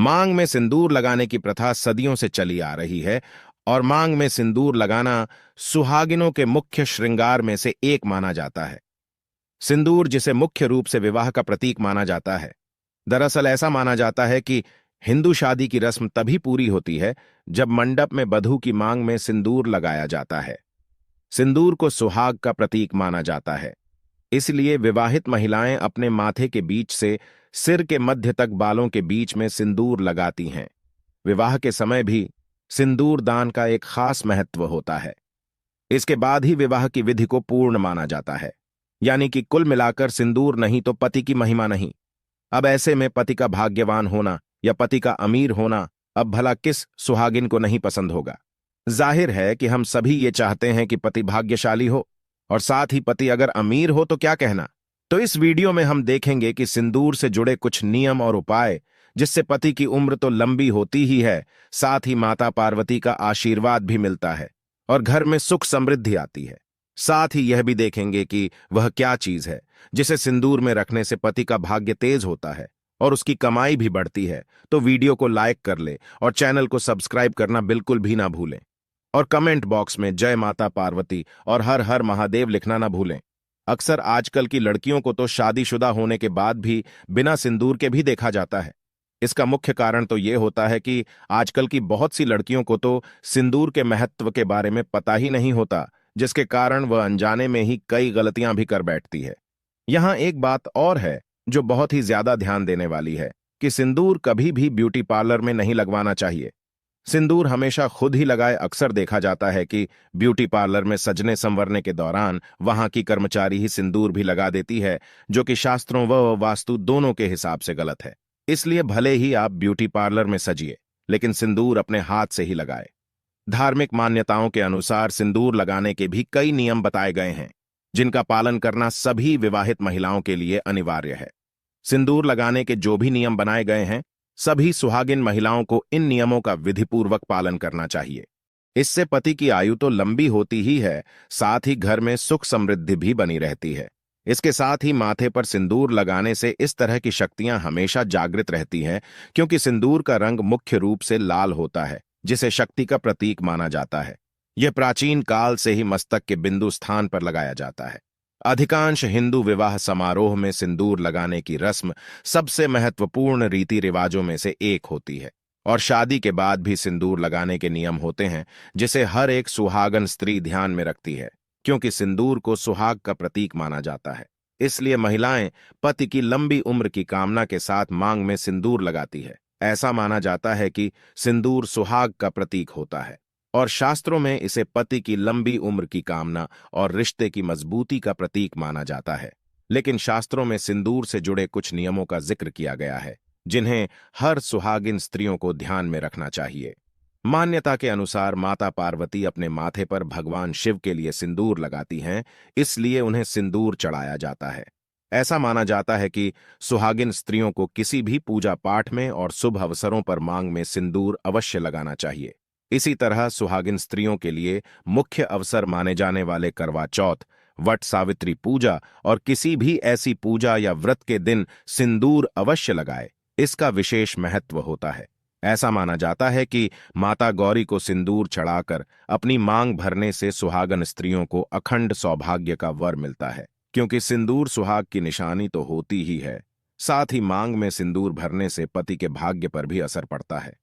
मांग में सिंदूर लगाने की प्रथा सदियों से चली आ रही है और मांग में सिंदूर लगाना सुहागिनों के मुख्य श्रृंगार में से एक माना जाता है। सिंदूर जिसे मुख्य रूप से विवाह का प्रतीक माना जाता है, दरअसल ऐसा माना जाता है कि हिंदू शादी की रस्म तभी पूरी होती है जब मंडप में वधू की मांग में सिंदूर लगाया जाता है। सिंदूर को सुहाग का प्रतीक माना जाता है, इसलिए विवाहित महिलाएं अपने माथे के बीच से सिर के मध्य तक बालों के बीच में सिंदूर लगाती हैं। विवाह के समय भी सिंदूर दान का एक खास महत्व होता है। इसके बाद ही विवाह की विधि को पूर्ण माना जाता है, यानी कि कुल मिलाकर सिंदूर नहीं तो पति की महिमा नहीं। अब ऐसे में पति का भाग्यवान होना या पति का अमीर होना अब भला किस सुहागिन को नहीं पसंद होगा। जाहिर है कि हम सभी ये चाहते हैं कि पति भाग्यशाली हो, और साथ ही पति अगर अमीर हो तो क्या कहना। तो इस वीडियो में हम देखेंगे कि सिंदूर से जुड़े कुछ नियम और उपाय, जिससे पति की उम्र तो लंबी होती ही है, साथ ही माता पार्वती का आशीर्वाद भी मिलता है और घर में सुख समृद्धि आती है। साथ ही यह भी देखेंगे कि वह क्या चीज है जिसे सिंदूर में रखने से पति का भाग्य तेज होता है और उसकी कमाई भी बढ़ती है। तो वीडियो को लाइक कर ले और चैनल को सब्सक्राइब करना बिल्कुल भी ना भूलें, और कमेंट बॉक्स में जय माता पार्वती और हर हर महादेव लिखना ना भूलें। अक्सर आजकल की लड़कियों को तो शादीशुदा होने के बाद भी बिना सिंदूर के भी देखा जाता है। इसका मुख्य कारण तो ये होता है कि आजकल की बहुत सी लड़कियों को तो सिंदूर के महत्व के बारे में पता ही नहीं होता, जिसके कारण वह अनजाने में ही कई गलतियां भी कर बैठती है। यहां एक बात और है जो बहुत ही ज्यादा ध्यान देने वाली है कि सिंदूर कभी भी ब्यूटी पार्लर में नहीं लगवाना चाहिए। सिंदूर हमेशा खुद ही लगाए। अक्सर देखा जाता है कि ब्यूटी पार्लर में सजने संवरने के दौरान वहां की कर्मचारी ही सिंदूर भी लगा देती है, जो कि शास्त्रों व वास्तु दोनों के हिसाब से गलत है। इसलिए भले ही आप ब्यूटी पार्लर में सजिए, लेकिन सिंदूर अपने हाथ से ही लगाए। धार्मिक मान्यताओं के अनुसार सिंदूर लगाने के भी कई नियम बताए गए हैं, जिनका पालन करना सभी विवाहित महिलाओं के लिए अनिवार्य है। सिंदूर लगाने के जो भी नियम बनाए गए हैं, सभी सुहागिन महिलाओं को इन नियमों का विधिपूर्वक पालन करना चाहिए। इससे पति की आयु तो लंबी होती ही है, साथ ही घर में सुख समृद्धि भी बनी रहती है। इसके साथ ही माथे पर सिंदूर लगाने से इस तरह की शक्तियां हमेशा जागृत रहती हैं, क्योंकि सिंदूर का रंग मुख्य रूप से लाल होता है, जिसे शक्ति का प्रतीक माना जाता है। यह प्राचीन काल से ही मस्तक के बिंदु स्थान पर लगाया जाता है। अधिकांश हिंदू विवाह समारोह में सिंदूर लगाने की रस्म सबसे महत्वपूर्ण रीति रिवाजों में से एक होती है, और शादी के बाद भी सिंदूर लगाने के नियम होते हैं, जिसे हर एक सुहागन स्त्री ध्यान में रखती है, क्योंकि सिंदूर को सुहाग का प्रतीक माना जाता है। इसलिए महिलाएं पति की लंबी उम्र की कामना के साथ मांग में सिंदूर लगाती है। ऐसा माना जाता है कि सिंदूर सुहाग का प्रतीक होता है, और शास्त्रों में इसे पति की लंबी उम्र की कामना और रिश्ते की मजबूती का प्रतीक माना जाता है। लेकिन शास्त्रों में सिंदूर से जुड़े कुछ नियमों का जिक्र किया गया है, जिन्हें हर सुहागिन स्त्रियों को ध्यान में रखना चाहिए। मान्यता के अनुसार माता पार्वती अपने माथे पर भगवान शिव के लिए सिंदूर लगाती हैं, इसलिए उन्हें सिंदूर चढ़ाया जाता है। ऐसा माना जाता है कि सुहागिन स्त्रियों को किसी भी पूजा पाठ में और शुभ अवसरों पर मांग में सिंदूर अवश्य लगाना चाहिए। इसी तरह सुहागिन स्त्रियों के लिए मुख्य अवसर माने जाने वाले करवा चौथ, वट सावित्री पूजा और किसी भी ऐसी पूजा या व्रत के दिन सिंदूर अवश्य लगाए। इसका विशेष महत्व होता है। ऐसा माना जाता है कि माता गौरी को सिंदूर चढ़ाकर अपनी मांग भरने से सुहागन स्त्रियों को अखंड सौभाग्य का वर मिलता है, क्योंकि सिंदूर सुहाग की निशानी तो होती ही है, साथ ही मांग में सिंदूर भरने से पति के भाग्य पर भी असर पड़ता है।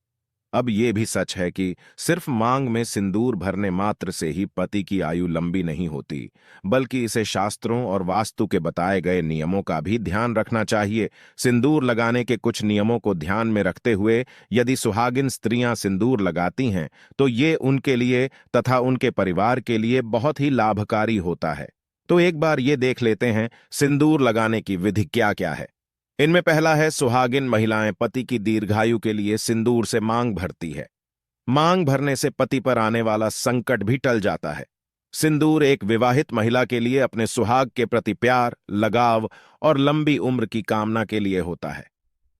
अब ये भी सच है कि सिर्फ मांग में सिंदूर भरने मात्र से ही पति की आयु लंबी नहीं होती, बल्कि इसे शास्त्रों और वास्तु के बताए गए नियमों का भी ध्यान रखना चाहिए। सिंदूर लगाने के कुछ नियमों को ध्यान में रखते हुए यदि सुहागिन स्त्रियां सिंदूर लगाती हैं, तो ये उनके लिए तथा उनके परिवार के लिए बहुत ही लाभकारी होता है। तो एक बार ये देख लेते हैं सिंदूर लगाने की विधि क्या क्या है। इनमें पहला है, सुहागिन महिलाएं पति की दीर्घायु के लिए सिंदूर से मांग भरती है। मांग भरने से पति पर आने वाला संकट भी टल जाता है। सिंदूर एक विवाहित महिला के लिए अपने सुहाग के प्रति प्यार, लगाव और लंबी उम्र की कामना के लिए होता है।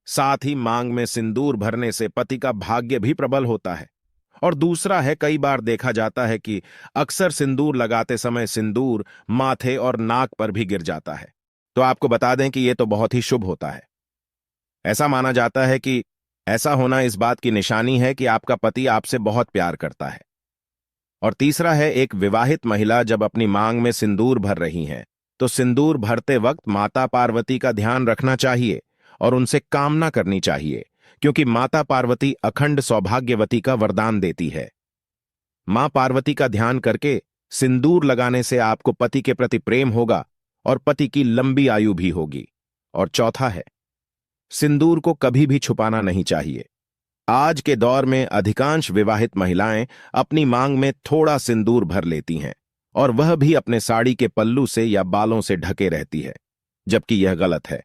साथ ही मांग में सिंदूर भरने से पति का भाग्य भी प्रबल होता है। और दूसरा है, कई बार देखा जाता है कि अक्सर सिंदूर लगाते समय सिंदूर माथे और नाक पर भी गिर जाता है। तो आपको बता दें कि यह तो बहुत ही शुभ होता है। ऐसा माना जाता है कि ऐसा होना इस बात की निशानी है कि आपका पति आपसे बहुत प्यार करता है। और तीसरा है, एक विवाहित महिला जब अपनी मांग में सिंदूर भर रही हैं, तो सिंदूर भरते वक्त माता पार्वती का ध्यान रखना चाहिए और उनसे कामना करनी चाहिए, क्योंकि माता पार्वती अखंड सौभाग्यवती का वरदान देती है। मां पार्वती का ध्यान करके सिंदूर लगाने से आपको पति के प्रति प्रेम होगा और पति की लंबी आयु भी होगी। और चौथा है, सिंदूर को कभी भी छुपाना नहीं चाहिए। आज के दौर में अधिकांश विवाहित महिलाएं अपनी मांग में थोड़ा सिंदूर भर लेती हैं और वह भी अपने साड़ी के पल्लू से या बालों से ढके रहती है, जबकि यह गलत है।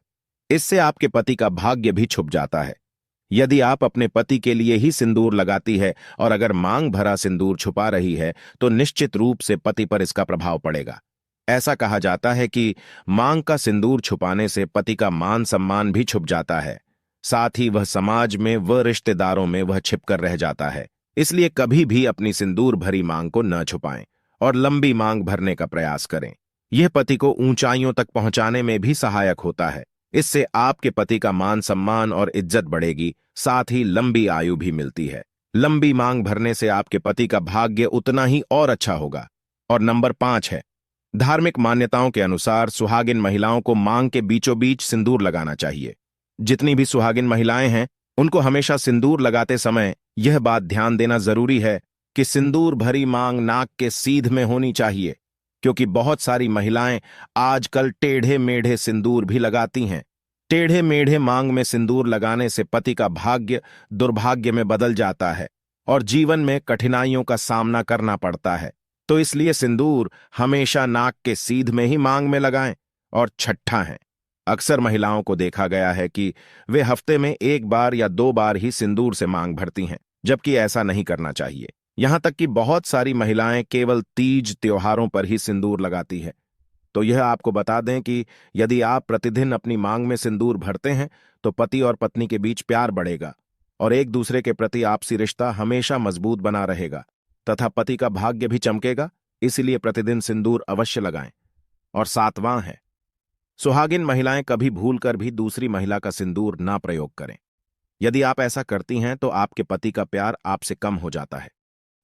इससे आपके पति का भाग्य भी छुप जाता है। यदि आप अपने पति के लिए ही सिंदूर लगाती है और अगर मांग भरा सिंदूर छुपा रही है, तो निश्चित रूप से पति पर इसका प्रभाव पड़ेगा। ऐसा कहा जाता है कि मांग का सिंदूर छुपाने से पति का मान सम्मान भी छुप जाता है, साथ ही वह समाज में व रिश्तेदारों में वह छिपकर रह जाता है। इसलिए कभी भी अपनी सिंदूर भरी मांग को न छुपाएं और लंबी मांग भरने का प्रयास करें। यह पति को ऊंचाइयों तक पहुंचाने में भी सहायक होता है। इससे आपके पति का मान सम्मान और इज्जत बढ़ेगी, साथ ही लंबी आयु भी मिलती है। लंबी मांग भरने से आपके पति का भाग्य उतना ही और अच्छा होगा। और नंबर 5 है, धार्मिक मान्यताओं के अनुसार सुहागिन महिलाओं को मांग के बीचों बीच सिंदूर लगाना चाहिए। जितनी भी सुहागिन महिलाएं हैं, उनको हमेशा सिंदूर लगाते समय यह बात ध्यान देना जरूरी है कि सिंदूर भरी मांग नाक के सीध में होनी चाहिए, क्योंकि बहुत सारी महिलाएं आजकल टेढ़े मेढ़े सिंदूर भी लगाती हैं। टेढ़े मेढ़े मांग में सिंदूर लगाने से पति का भाग्य दुर्भाग्य में बदल जाता है और जीवन में कठिनाइयों का सामना करना पड़ता है। तो इसलिए सिंदूर हमेशा नाक के सीध में ही मांग में लगाएं। और छठा है, अक्सर महिलाओं को देखा गया है कि वे हफ्ते में 1 बार या 2 बार ही सिंदूर से मांग भरती हैं, जबकि ऐसा नहीं करना चाहिए। यहां तक कि बहुत सारी महिलाएं केवल तीज त्योहारों पर ही सिंदूर लगाती है। तो यह आपको बता दें कि यदि आप प्रतिदिन अपनी मांग में सिंदूर भरते हैं, तो पति और पत्नी के बीच प्यार बढ़ेगा और एक दूसरे के प्रति आपसी रिश्ता हमेशा मजबूत बना रहेगा तथा पति का भाग्य भी चमकेगा। इसलिए प्रतिदिन सिंदूर अवश्य लगाएं। और 7वां है, सुहागिन महिलाएं कभी भूलकर भी दूसरी महिला का सिंदूर ना प्रयोग करें। यदि आप ऐसा करती हैं, तो आपके पति का प्यार आपसे कम हो जाता है।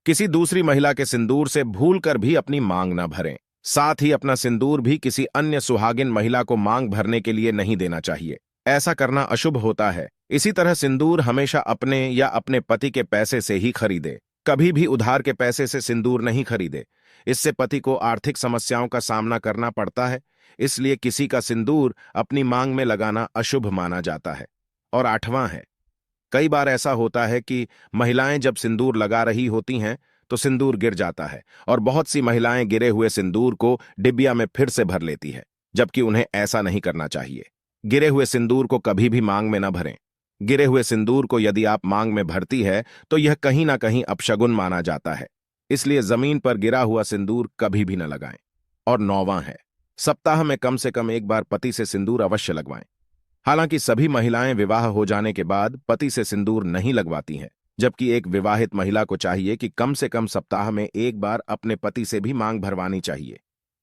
किसी दूसरी महिला के सिंदूर से भूलकर भी अपनी मांग न भरें। साथ ही अपना सिंदूर भी किसी अन्य सुहागिन महिला को मांग भरने के लिए नहीं देना चाहिए। ऐसा करना अशुभ होता है। इसी तरह सिंदूर हमेशा अपने या अपने पति के पैसे से ही खरीदे। कभी भी उधार के पैसे से सिंदूर नहीं खरीदे। इससे पति को आर्थिक समस्याओं का सामना करना पड़ता है। इसलिए किसी का सिंदूर अपनी मांग में लगाना अशुभ माना जाता है। और 8वां है, कई बार ऐसा होता है कि महिलाएं जब सिंदूर लगा रही होती हैं, तो सिंदूर गिर जाता है और बहुत सी महिलाएं गिरे हुए सिंदूर को डिबिया में फिर से भर लेती है, जबकि उन्हें ऐसा नहीं करना चाहिए। गिरे हुए सिंदूर को कभी भी मांग में न भरें। गिरे हुए सिंदूर को यदि आप मांग में भरती है, तो यह कहीं ना कहीं अपशगुन माना जाता है। इसलिए जमीन पर गिरा हुआ सिंदूर कभी भी न लगाएं। और 9वां है, सप्ताह में कम से कम 1 बार पति से सिंदूर अवश्य लगवाएं। हालांकि सभी महिलाएं विवाह हो जाने के बाद पति से सिंदूर नहीं लगवाती हैं, जबकि एक विवाहित महिला को चाहिए कि कम से कम सप्ताह में 1 बार अपने पति से भी मांग भरवानी चाहिए।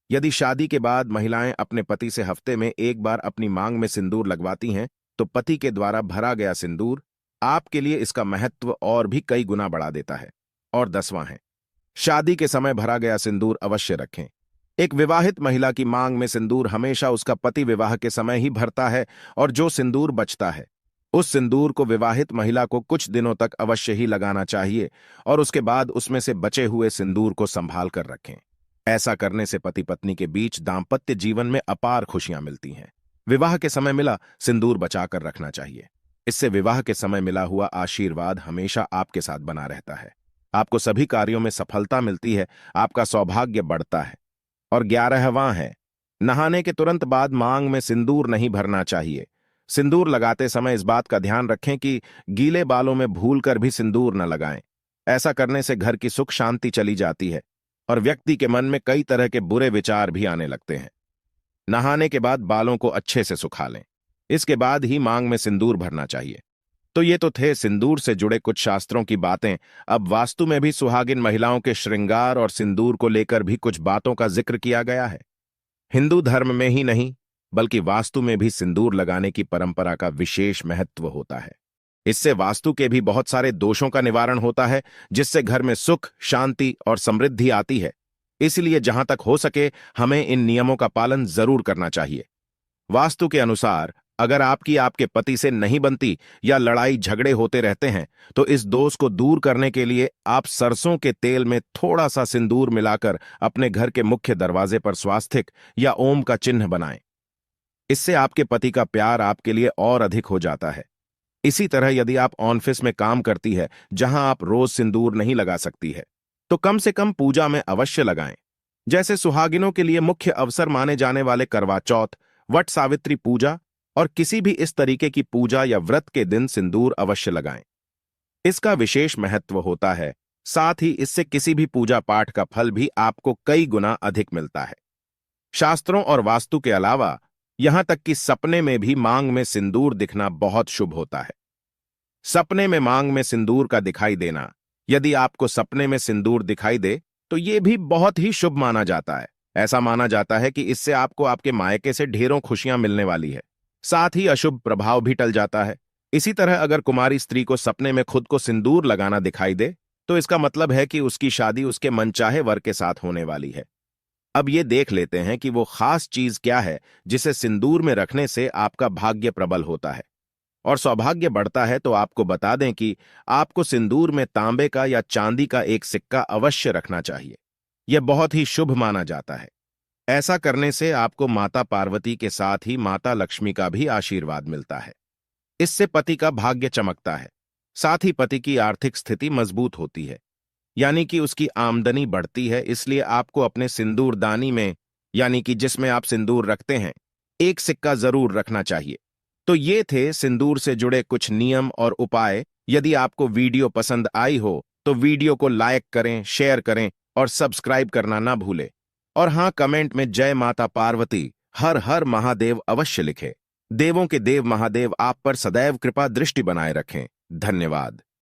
यदि शादी के बाद महिलाएं अपने पति से हफ्ते में 1 बार अपनी मांग में सिंदूर लगवाती हैं, तो पति के द्वारा भरा गया सिंदूर आपके लिए इसका महत्व और भी कई गुना बढ़ा देता है। और 10वां है, शादी के समय भरा गया सिंदूर अवश्य रखें। एक विवाहित महिला की मांग में सिंदूर हमेशा उसका पति विवाह के समय ही भरता है और जो सिंदूर बचता है, उस सिंदूर को विवाहित महिला को कुछ दिनों तक अवश्य ही लगाना चाहिए और उसके बाद उसमें से बचे हुए सिंदूर को संभाल कर रखें। ऐसा करने से पति पत्नी के बीच दाम्पत्य जीवन में अपार खुशियां मिलती हैं। विवाह के समय मिला सिंदूर बचाकर रखना चाहिए। इससे विवाह के समय मिला हुआ आशीर्वाद हमेशा आपके साथ बना रहता है। आपको सभी कार्यों में सफलता मिलती है, आपका सौभाग्य बढ़ता है। और 11वां है, नहाने के तुरंत बाद मांग में सिंदूर नहीं भरना चाहिए। सिंदूर लगाते समय इस बात का ध्यान रखें कि गीले बालों में भूलकर भी सिंदूर न लगाएं। ऐसा करने से घर की सुख शांति चली जाती है और व्यक्ति के मन में कई तरह के बुरे विचार भी आने लगते हैं। नहाने के बाद बालों को अच्छे से सुखा लें। इसके बाद ही मांग में सिंदूर भरना चाहिए। तो ये तो थे सिंदूर से जुड़े कुछ शास्त्रों की बातें। अब वास्तु में भी सुहागिन महिलाओं के श्रृंगार और सिंदूर को लेकर भी कुछ बातों का जिक्र किया गया है। हिंदू धर्म में ही नहीं, बल्कि वास्तु में भी सिंदूर लगाने की परंपरा का विशेष महत्व होता है। इससे वास्तु के भी बहुत सारे दोषों का निवारण होता है, जिससे घर में सुख, शांति और समृद्धि आती है। इसलिए जहां तक हो सके हमें इन नियमों का पालन जरूर करना चाहिए। वास्तु के अनुसार अगर आपकी आपके पति से नहीं बनती या लड़ाई झगड़े होते रहते हैं, तो इस दोष को दूर करने के लिए आप सरसों के तेल में थोड़ा सा सिंदूर मिलाकर अपने घर के मुख्य दरवाजे पर स्वास्तिक या ओम का चिन्ह बनाएं। इससे आपके पति का प्यार आपके लिए और अधिक हो जाता है। इसी तरह यदि आप ऑफिस में काम करती है जहां आप रोज सिंदूर नहीं लगा सकती है, तो कम से कम पूजा में अवश्य लगाएं। जैसे सुहागिनों के लिए मुख्य अवसर माने जाने वाले करवा चौथ, वट सावित्री पूजा और किसी भी इस तरीके की पूजा या व्रत के दिन सिंदूर अवश्य लगाएं। इसका विशेष महत्व होता है, साथ ही इससे किसी भी पूजा पाठ का फल भी आपको कई गुना अधिक मिलता है। शास्त्रों और वास्तु के अलावा यहां तक कि सपने में भी मांग में सिंदूर दिखना बहुत शुभ होता है। सपने में मांग में सिंदूर का दिखाई देना, यदि आपको सपने में सिंदूर दिखाई दे तो यह भी बहुत ही शुभ माना जाता है। ऐसा माना जाता है कि इससे आपको आपके मायके से ढेरों खुशियां मिलने वाली है, साथ ही अशुभ प्रभाव भी टल जाता है। इसी तरह अगर कुमारी स्त्री को सपने में खुद को सिंदूर लगाना दिखाई दे तो इसका मतलब है कि उसकी शादी उसके मनचाहे वर के साथ होने वाली है। अब ये देख लेते हैं कि वो खास चीज क्या है जिसे सिंदूर में रखने से आपका भाग्य प्रबल होता है और सौभाग्य बढ़ता है। तो आपको बता दें कि आपको सिंदूर में तांबे का या चांदी का एक सिक्का अवश्य रखना चाहिए। यह बहुत ही शुभ माना जाता है। ऐसा करने से आपको माता पार्वती के साथ ही माता लक्ष्मी का भी आशीर्वाद मिलता है। इससे पति का भाग्य चमकता है, साथ ही पति की आर्थिक स्थिति मजबूत होती है, यानी कि उसकी आमदनी बढ़ती है। इसलिए आपको अपने सिंदूरदानी में, यानी कि जिसमें आप सिंदूर रखते हैं, एक सिक्का जरूर रखना चाहिए। तो ये थे सिंदूर से जुड़े कुछ नियम और उपाय। यदि आपको वीडियो पसंद आई हो तो वीडियो को लाइक करें, शेयर करें और सब्सक्राइब करना ना भूलें। और हाँ, कमेंट में जय माता पार्वती, हर हर महादेव अवश्य लिखें। देवों के देव महादेव आप पर सदैव कृपा दृष्टि बनाए रखें। धन्यवाद।